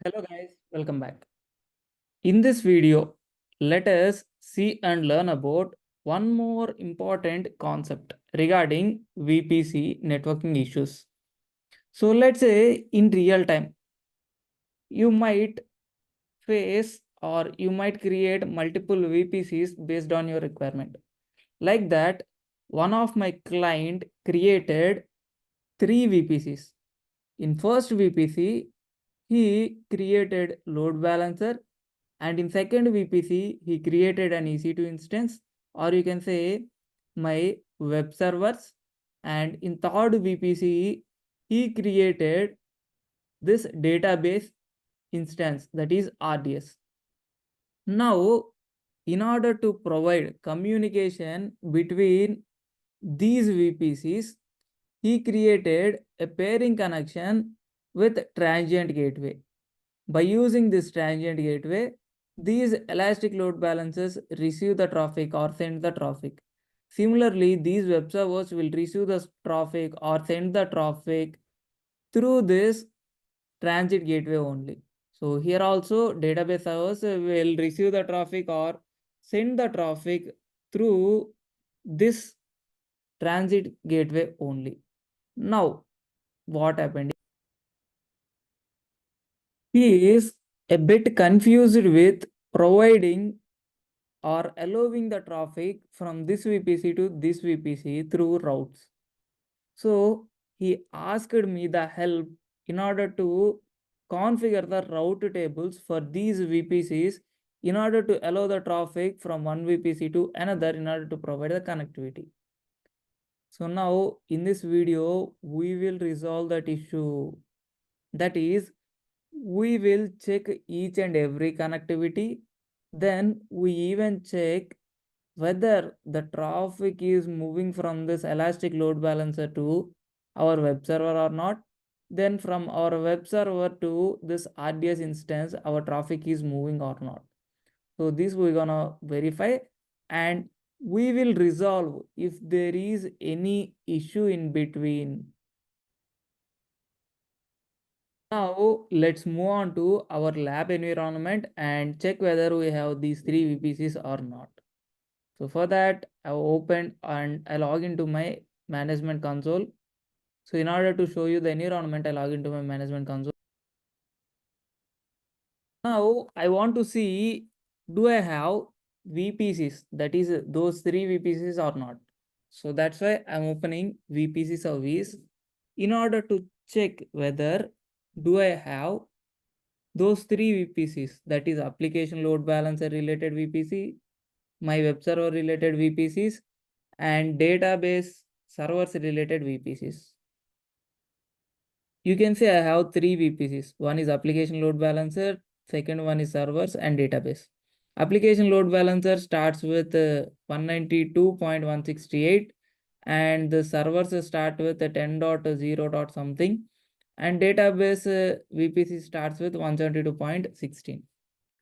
Hello guys, welcome back. In this video, let us see and learn about one more important concept regarding VPC networking issues. So let's say in real time, you might face or you might create multiple VPCs based on your requirement. Like that, one of my client created 3 VPCs. In first VPC, he created load balancer, and in second VPC, he created an EC2 instance, or you can say my web servers. And in third VPC, he created this database instance, that is RDS. Now, in order to provide communication between these VPCs, he created a pairing connection with transient gateway. By using this transient gateway, these elastic load balancers receive the traffic or send the traffic. Similarly, these web servers will receive the traffic or send the traffic through this transit gateway only. So here also database servers will receive the traffic or send the traffic through this transit gateway only. Now, what happened? He is a bit confused with providing or allowing the traffic from this VPC to this VPC through routes. So he asked me the help in order to configure the route tables for these VPCs in order to allow the traffic from one VPC to another in order to provide the connectivity. So now in this video, we will resolve that issue. That is, we will check each and every connectivity. Then we even check whether the traffic is moving from this elastic load balancer to our web server or not. Then from our web server to this RDS instance, our traffic is moving or not. So this we're gonna verify, and we will resolve if there is any issue in between. Now let's move on to our lab environment and check whether we have these 3 VPCs or not. So for that, I opened and I log into my management console. So in order to show you the environment, I log into my management console. Now I want to see, do I have VPCs, that is those 3 VPCs or not. So that's why I'm opening VPC service in order to check whether do I have those 3 VPCs, that is application load balancer related VPC, my web server related VPCs, and database servers related VPCs. You can say I have 3 VPCs. One is application load balancer, second one is servers and database. Application load balancer starts with 192.168 and the servers start with 10.0. something, and database VPC starts with 172.16,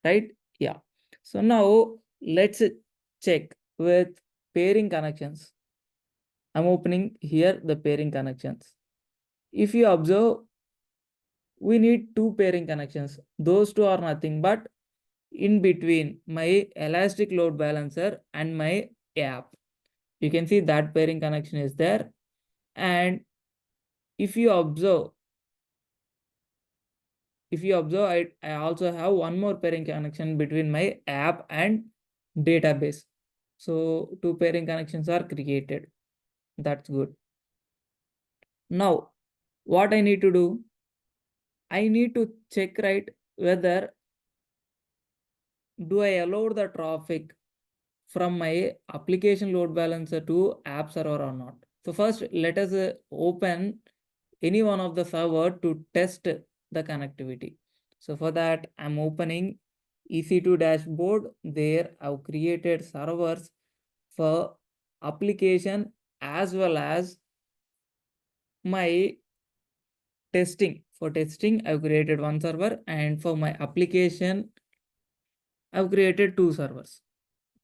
right? Yeah. So now let's check with pairing connections. I'm opening here the pairing connections. If you observe, we need 2 pairing connections. Those two are nothing but in between my elastic load balancer and my app. You can see that pairing connection is there. And if you observe, I also have one more pairing connection between my app and database. So 2 pairing connections are created. That's good. Now, what I need to do? I need to check, right, whether do I allow the traffic from my application load balancer to app server or not. So first, let us open any one of the server to test the connectivity. So for that, I'm opening EC2 dashboard. There I've created servers for application as well as my testing. For testing, I've created one server, and for my application, I've created 2 servers.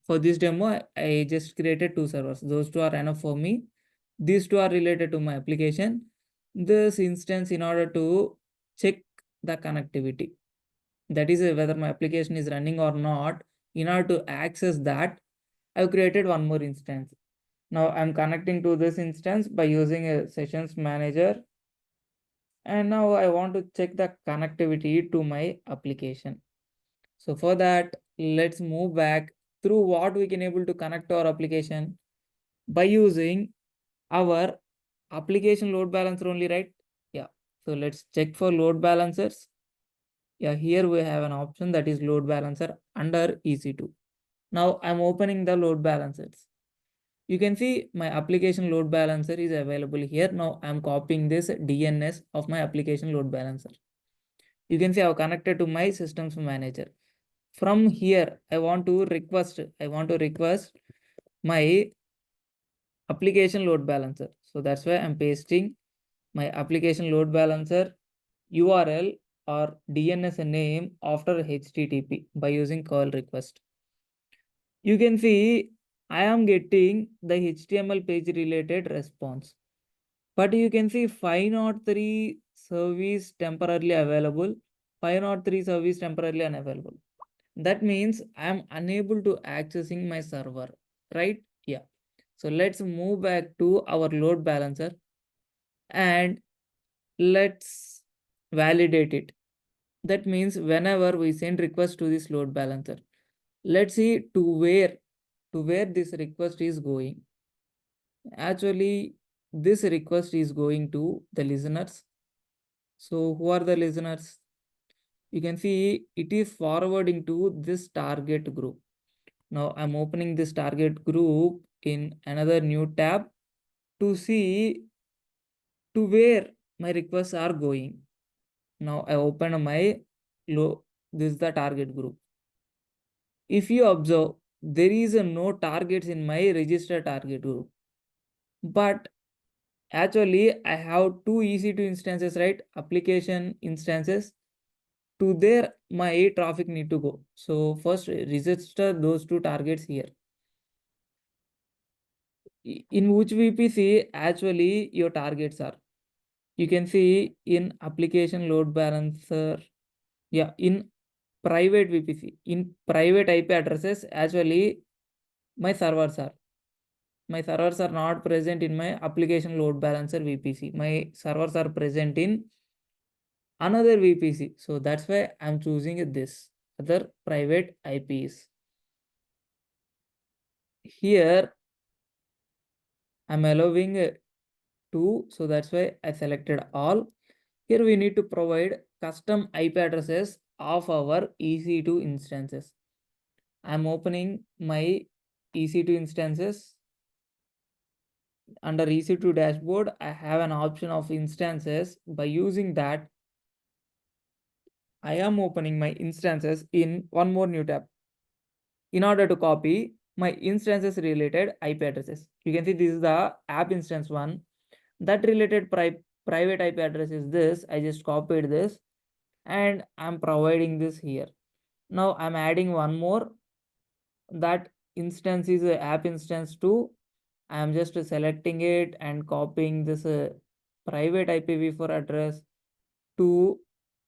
For this demo, I just created 2 servers. Those 2 are enough for me. These 2 are related to my application. This instance in order to check the connectivity. that is whether my application is running or not. In order to access that, I've created one more instance. Now I'm connecting to this instance by using a sessions manager. And now I want to check the connectivity to my application. So for that, let's move back through what we can able to connect to our application by using our application load balancer only, right? Yeah. So let's check for load balancers. Yeah, here we have an option that is load balancer under EC2. Now I'm opening the load balancers. You can see my application load balancer is available here. Now I'm copying this DNS of my application load balancer. You can see I've connected to my systems manager. From here, I want to request my application load balancer. So that's why I'm pasting my application load balancer URL or DNS name after HTTP by using curl request. You can see I am getting the HTML page related response, but you can see 503 service temporarily available, 503 service temporarily unavailable. That means I am unable to accessing my server, right? Yeah. So let's move back to our load balancer and let's validate it. That means whenever we send request to this load balancer, let's see to where this request is going. Actually, this request is going to the listeners. So who are the listeners? You can see it is forwarding to this target group. Now I'm opening this target group in another new tab to see to where my requests are going. Now I open my this is the target group. If you observe, there is no targets in my register target group. But actually, I have two EC2 instances, right? Application instances. To there, my traffic need to go. So first register those two targets here. In which VPC actually your targets are. You can see in application load balancer. Yeah, in private VPC. In private IP addresses, actually my servers are. My servers are not present in my application load balancer VPC. My servers are present in another VPC. So that's why I'm choosing this other private IPs. Here I'm allowing two. So that's why I selected all. Here we need to provide custom IP addresses of our EC2 instances. I'm opening my EC2 instances. Under EC2 dashboard, I have an option of instances. By using that, I am opening my instances in one more new tab in order to copy my instances related IP addresses. You can see this is the app instance one. That related private IP address is this. I just copied this and I'm providing this here. Now I'm adding one more. That instance is a app instance 2. I am just selecting it and copying this private IPv4 address to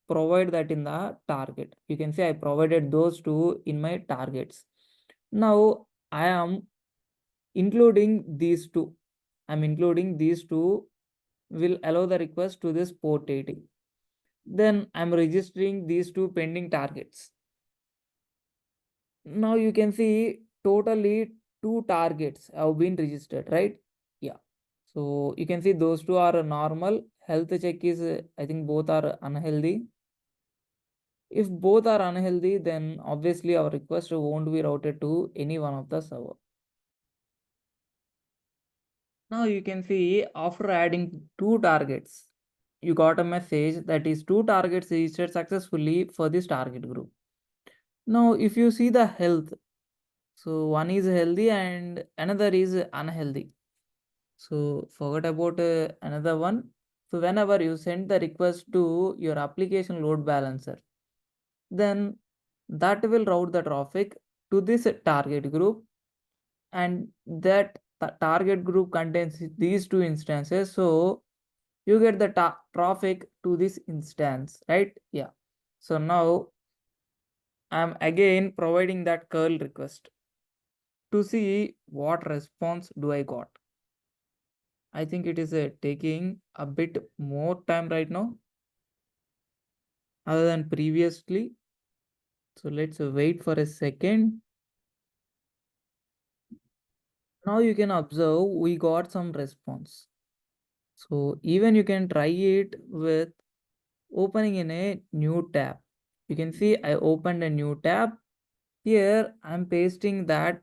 provide that in the target. You can see I provided those two in my targets. Now I am including these two. I'm including these two will allow the request to this port 80. Then I'm registering these two pending targets. Now you can see totally two targets have been registered, right? Yeah. So you can see those two are normal. Health check is, I think both are unhealthy. If both are unhealthy, then obviously our request won't be routed to any one of the server. Now you can see after adding two targets, you got a message that is two targets registered successfully for this target group. Now if you see the health, so one is healthy and another is unhealthy. So forget about another one. So whenever you send the request to your application load balancer, then that will route the traffic to this target group, and that target group contains these two instances. So you get the traffic to this instance, right? Yeah. So now I'm again providing that curl request to see what response do I got. I think it is taking a bit more time right now other than previously. So let's wait for a second. Now you can observe we got some response. So even you can try it with opening in a new tab. You can see I opened a new tab. Here I'm pasting that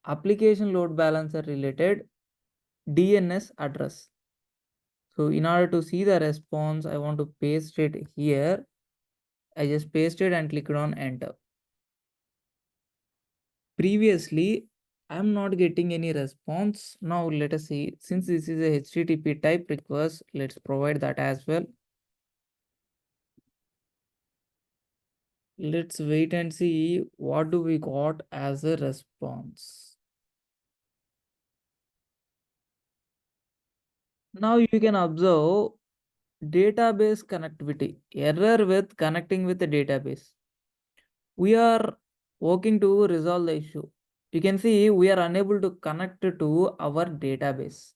application load balancer related DNS address. So in order to see the response, I want to paste it here. I just pasted and clicked on enter. Previously, I'm not getting any response. Now let us see, since this is a HTTP type request, let's provide that as well. Let's wait and see what do we got as a response. Now you can observe database connectivity, error with connecting with the database. We are working to resolve the issue. You can see we are unable to connect to our database.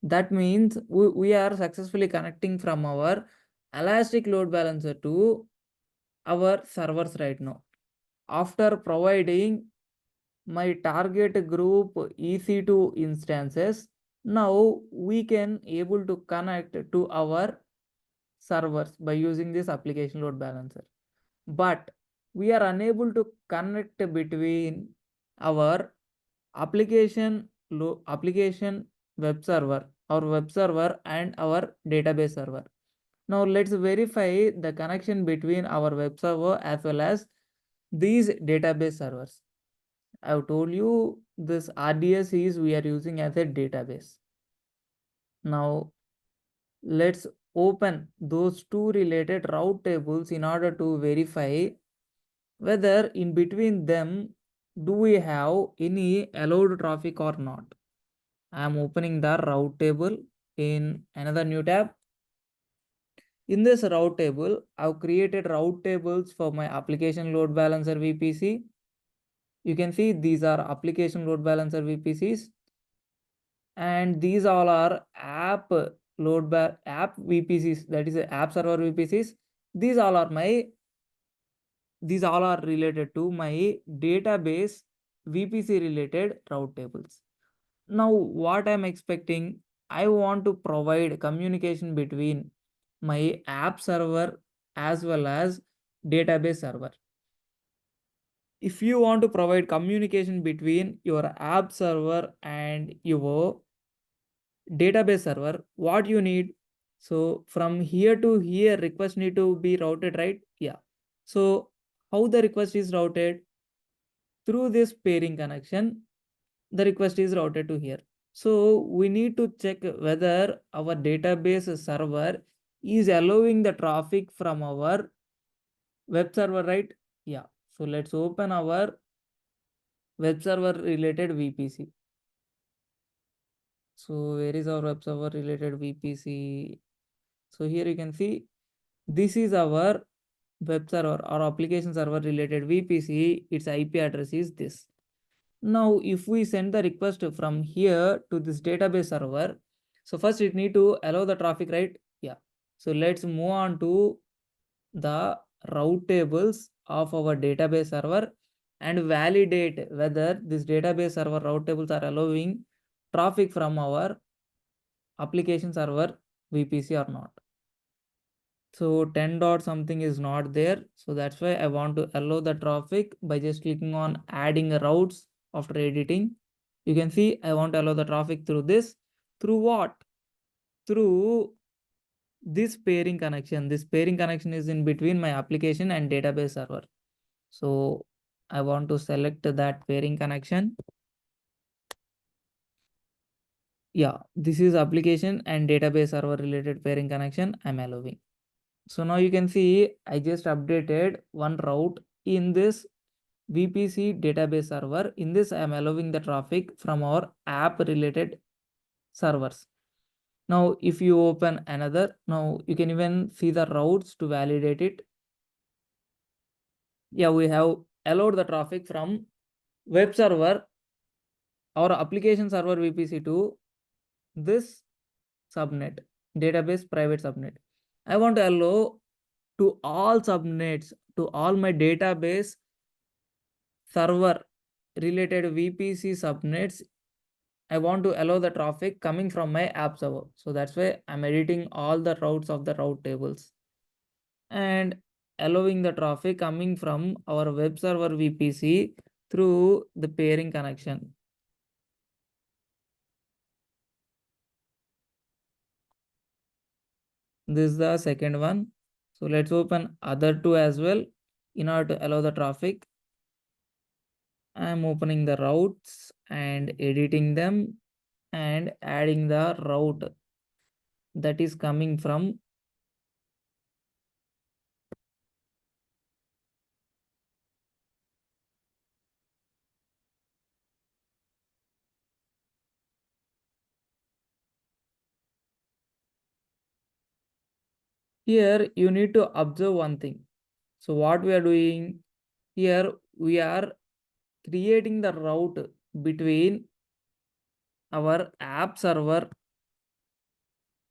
That means we are successfully connecting from our elastic load balancer to our servers right now. After providing my target group EC2 instances, now we can able to connect to our servers by using this application load balancer. But we are unable to connect between our application web server, our web server and our database server. Now let's verify the connection between our web server as well as these database servers. I've told you this RDS is we are using as a database. Now let's open those two related route tables in order to verify whether in between them do we have any allowed traffic or not. I am opening the route table in another new tab. In this route table, I've created route tables for my application load balancer VPC. You can see these are application load balancer VPCs, and these all are app VPCs, that is app server VPCs. These all are my these all are related to my database VPC related route tables. Now what I'm expecting, I want to provide communication between my app server as well as database server. If you want to provide communication between your app server and your database server, what you need? So from here to here, request need to be routed, right? Yeah. So how the request is routed? Through this pairing connection, the request is routed to here. So we need to check whether our database server is allowing the traffic from our web server, right? Yeah. So let's open our web server related VPC. So where is our web server related VPC? So here you can see this is our web server or application server related VPC. Its IP address is this. Now, if we send the request from here to this database server, so first it need to allow the traffic, right? Yeah. So let's move on to the route tables of our database server and validate whether this database server route tables are allowing traffic from our application server VPC or not. So 10 dot something is not there. So that's why I want to allow the traffic by just clicking on adding routes after editing. You can see I want to allow the traffic through this. Through what? Through this pairing connection. This pairing connection is in between my application and database server. So I want to select that pairing connection. Yeah, this is application and database server related pairing connection I'm allowing. So now you can see I just updated one route in this VPC database server. In this, I am allowing the traffic from our app related servers. Now, if you open another, now you can even see the routes to validate it. Yeah, we have allowed the traffic from web server or application server VPC to this subnet, database private subnet. I want to allow to all subnets, to all my database server related VPC subnets. I want to allow the traffic coming from my app server. So that's why I'm editing all the routes of the route tables and allowing the traffic coming from our web server VPC through the pairing connection. This is the second one. So let's open other two as well in order to allow the traffic. I'm opening the routes and editing them and adding the route that is coming from here. You need to observe one thing. So what we are doing here, we are creating the route between our app server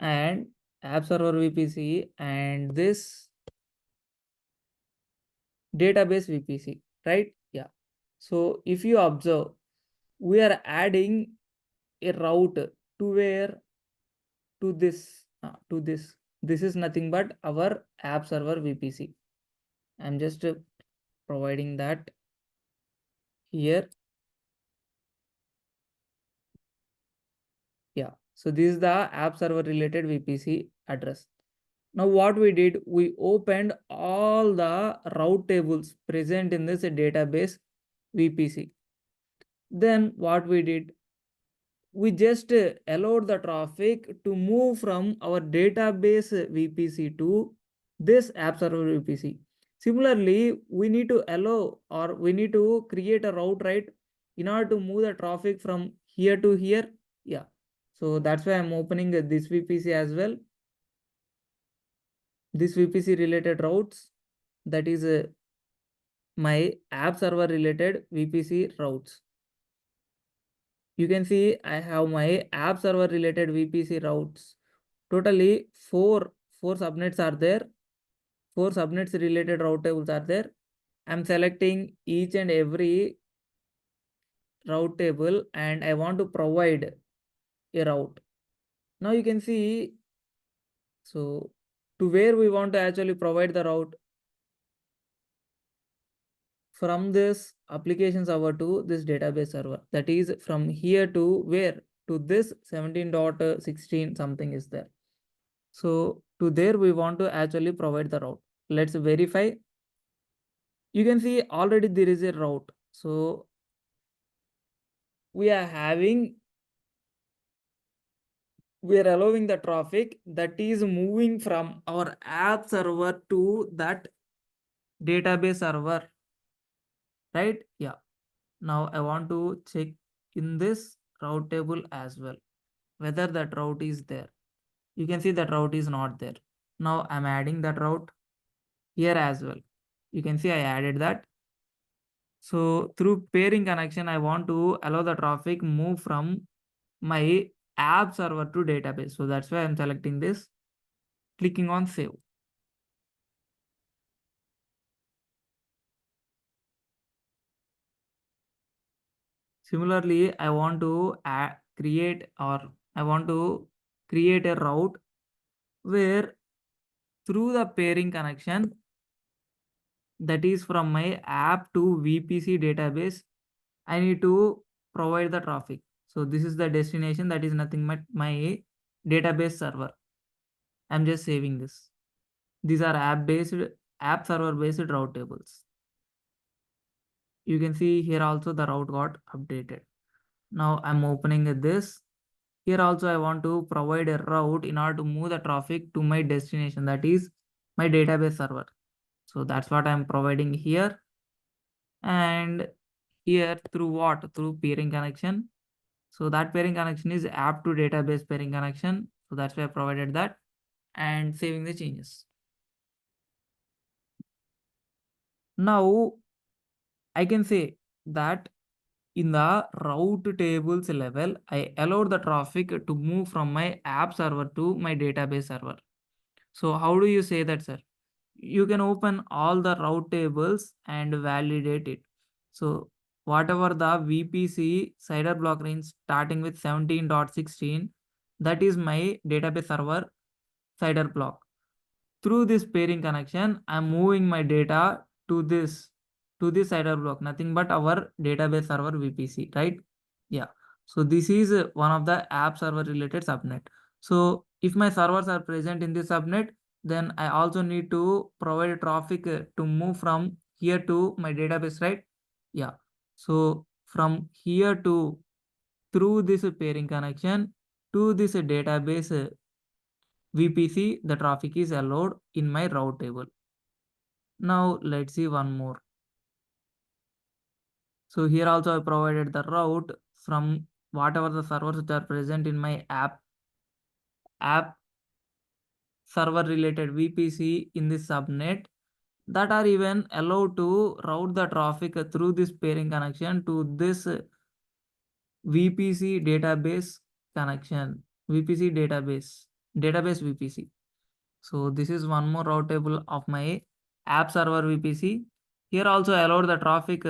and app server VPC and this database VPC, right? Yeah. So if you observe, we are adding a route to where, to this, to this. This is nothing but our app server VPC. I'm just providing that here. Yeah. So this is the app server related VPC address. Now what we did, we opened all the route tables present in this database VPC. Then what we did, we just allowed the traffic to move from our database VPC to this app server VPC. Similarly, we need to allow or we need to create a route, right, in order to move the traffic from here to here. Yeah. So that's why I'm opening this VPC as well. This VPC related routes, that is my app server related VPC routes. You can see I have my app server related VPC routes. Totally four subnets are there. 4 subnets related route tables are there. I'm selecting each and every route table and I want to provide a route. Now you can see, so to where we want to actually provide the route, from this application server to this database server. That is from here to where? To this 17.16 something is there. So to there we want to actually provide the route. Let's verify. You can see already there is a route. So we are allowing the traffic that is moving from our app server to that database server, right? Yeah. Now I want to check in this route table as well whether that route is there. You can see that route is not there. Now I'm adding that route here as well. You can see I added that. So through pairing connection, I want to allow the traffic move from my app server to database. So that's why I'm selecting this, clicking on save. Similarly, I want to create a route where through the pairing connection, that is from my app to VPC database, I need to provide the traffic. So this is the destination, that is nothing but my database server. I'm just saving this. These are app server based route tables. You can see here also the route got updated. Now I'm opening this. Here also I want to provide a route in order to move the traffic to my destination, that is my database server. So that's what I'm providing here. And here through what? Through peering connection. So that pairing connection is app to database pairing connection. So that's why I provided that and saving the changes. Now I can say that in the route tables level, I allowed the traffic to move from my app server to my database server. So how do you say that, sir? You can open all the route tables and validate it. So whatever the VPC CIDR block range starting with 17.16, that is my database server CIDR block. Through this pairing connection, I'm moving my data to this CIDR block, nothing but our database server VPC, right? Yeah. So this is one of the app server related subnet. So if my servers are present in this subnet, then I also need to provide traffic to move from here to my database, right? Yeah. So from here to through this pairing connection to this database VPC, the traffic is allowed in my route table. Now let's see one more. So here also I provided the route from whatever the servers which are present in my app server related VPC in this subnet that are even allowed to route the traffic through this pairing connection to this VPC database connection, VPC database VPC. So this is one more route table of my app server VPC. Here also allowed the traffic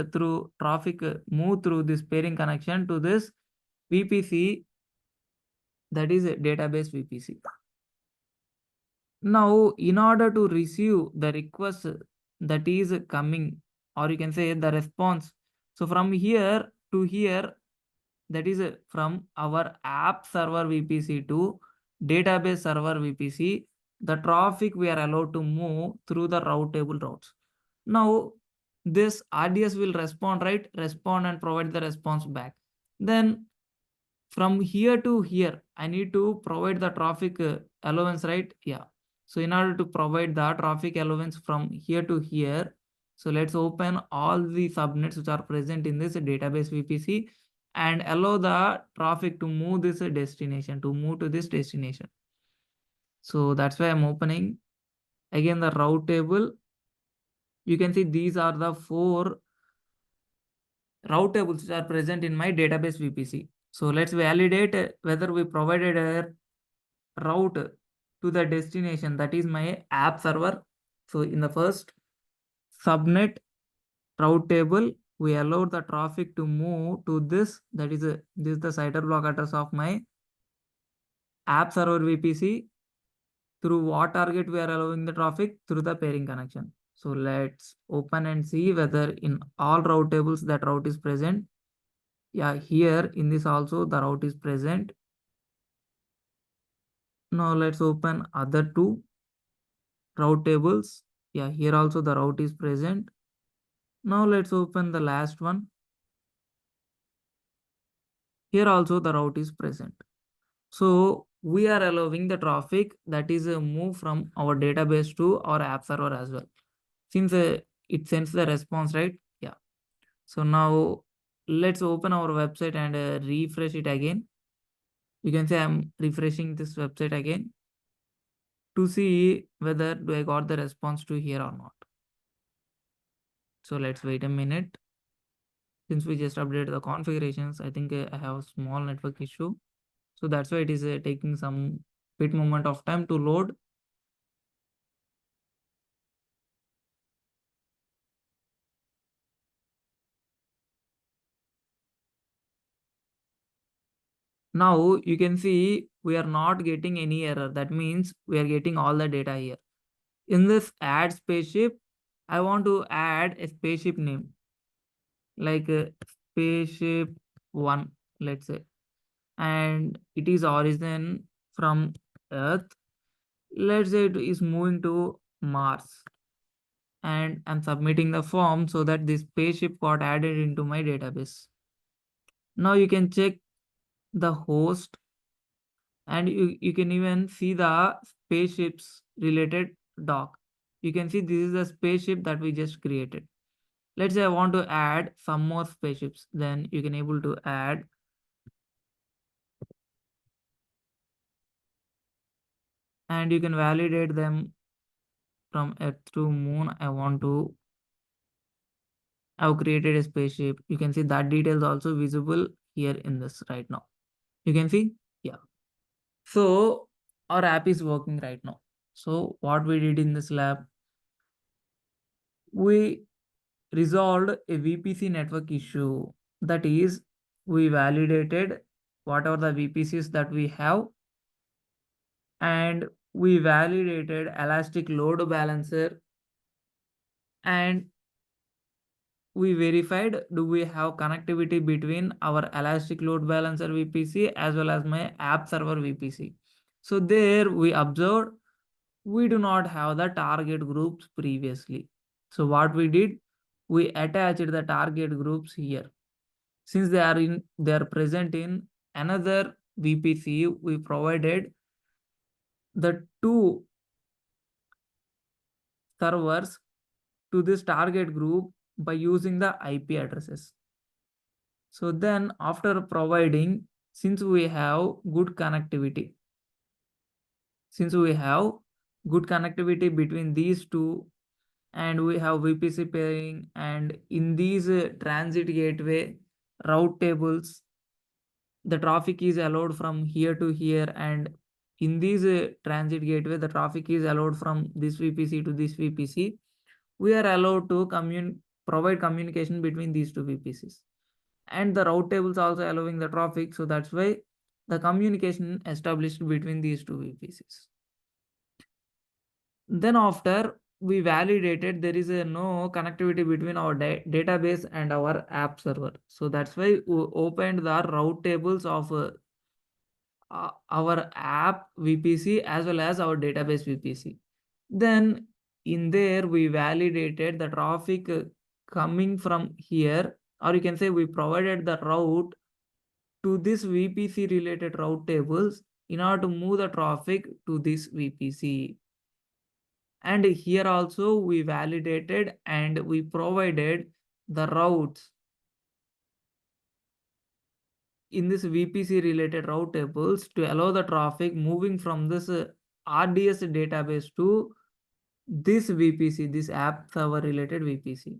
move through this pairing connection to this VPC, that is a database VPC. Now, in order to receive the request that is coming, or you can say the response. So from here to here, that is from our app server VPC to database server VPC, the traffic we are allowed to move through the route table routes. Now this RDS will respond, right? Respond and provide the response back. Then from here to here, I need to provide the traffic allowance, right? Yeah. So in order to provide the traffic allowance from here to here, so let's open all the subnets which are present in this database VPC and allow the traffic to move this destination, to move to this destination. So that's why I'm opening again the route table. You can see these are the 4 route tables which are present in my database VPC. So let's validate whether we provided a route to the destination, that is my app server. So in the first subnet route table, we allowed the traffic to move to this, that is this is the CIDR block address of my app server VPC. Through what target we are allowing the traffic? Through the pairing connection. So let's open and see whether in all route tables that route is present. Yeah, here in this also the route is present. Now let's open other 2 route tables. Yeah, here also the route is present. Now let's open the last one. Here also the route is present. So we are allowing the traffic that is a move from our database to our app server as well. Since it sends the response, right? Yeah. So now let's open our website and refresh it again. You can say I'm refreshing this website again to see whether do I got the response to here or not. So let's wait a minute. Since we just updated the configurations, I think I have a small network issue. So that's why it is taking some bit moment of time to load. Now you can see we are not getting any error. That means we are getting all the data here. In this add spaceship, I want to add a spaceship name like spaceship 1, let's say, and it is origin from Earth. Let's say it is moving to Mars, and I'm submitting the form so that this spaceship got added into my database. Now you can check the host and you can even see the spaceships related doc. You can see this is the spaceship that we just created. Let's say I want to add some more spaceships, then you can able to add and you can validate them from Earth to Moon. I want to I've created a spaceship. You can see that details also visible here in this right now. You can see, yeah. So our app is working right now. So what we did in this lab, we resolved a VPC network issue. That is, we validated whatever the VPCs that we have, and we validated elastic load balancer, and we verified do we have connectivity between our elastic load balancer VPC as well as my app server VPC. So there we observed we do not have the target groups previously. So what we did, we attached the target groups here. Since they are present in another VPC, we provided the two servers to this target group by using the IP addresses. So then after providing, since we have good connectivity, between these two, and we have VPC pairing, and in these transit gateway route tables, the traffic is allowed from here to here, and in these transit gateway, the traffic is allowed from this VPC to this VPC. We are allowed to provide communication between these two VPCs. And the route tables also allowing the traffic. So that's why the communication established between these two VPCs. Then after we validated there is no connectivity between our database and our app server. So that's why we opened the route tables of our app VPC as well as our database VPC. Then in there we validated the traffic coming from here, or you can say we provided the route to this VPC related route tables in order to move the traffic to this VPC. And here also we validated and we provided the routes in this VPC related route tables to allow the traffic moving from this RDS database to this VPC, this app server related VPC.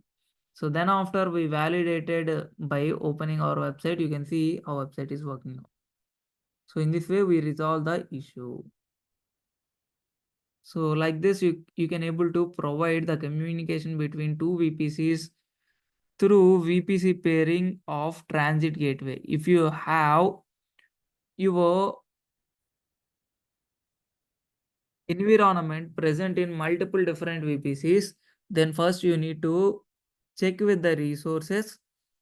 So then after we validated by opening our website, you can see our website is working now. So in this way, we resolve the issue. So like this, you can able to provide the communication between two VPCs through VPC pairing of transit gateway. If you have your environment present in multiple different VPCs, then first you need to check with the resources.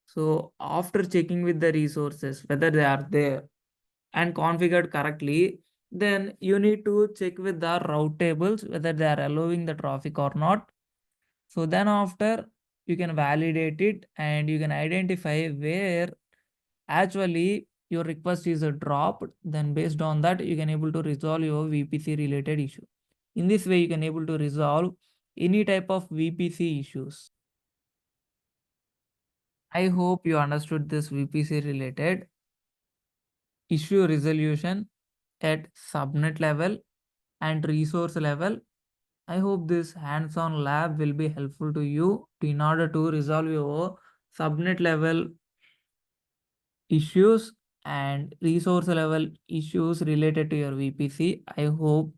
So after checking with the resources, whether they are there and configured correctly, then you need to check with the route tables, whether they are allowing the traffic or not. So then after you can validate it and you can identify where actually your request is dropped. Then based on that, you can able to resolve your VPC related issue. In this way, you can able to resolve any type of VPC issues. I hope you understood this VPC related issue resolution at subnet level and resource level. I hope this hands-on lab will be helpful to you in order to resolve your subnet level issues and resource level issues related to your VPC. I hope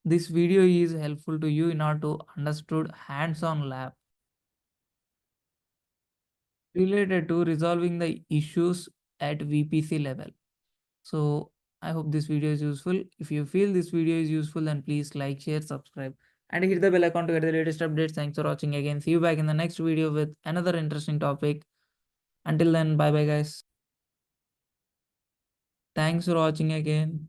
this video is helpful to you in order to understood hands-on lab related to resolving the issues at VPC level. So I hope this video is useful. If you feel this video is useful, then please like, share, subscribe, and hit the bell icon to get the latest updates. Thanks for watching again. See you back in the next video with another interesting topic. Until then, bye bye guys. Thanks for watching again.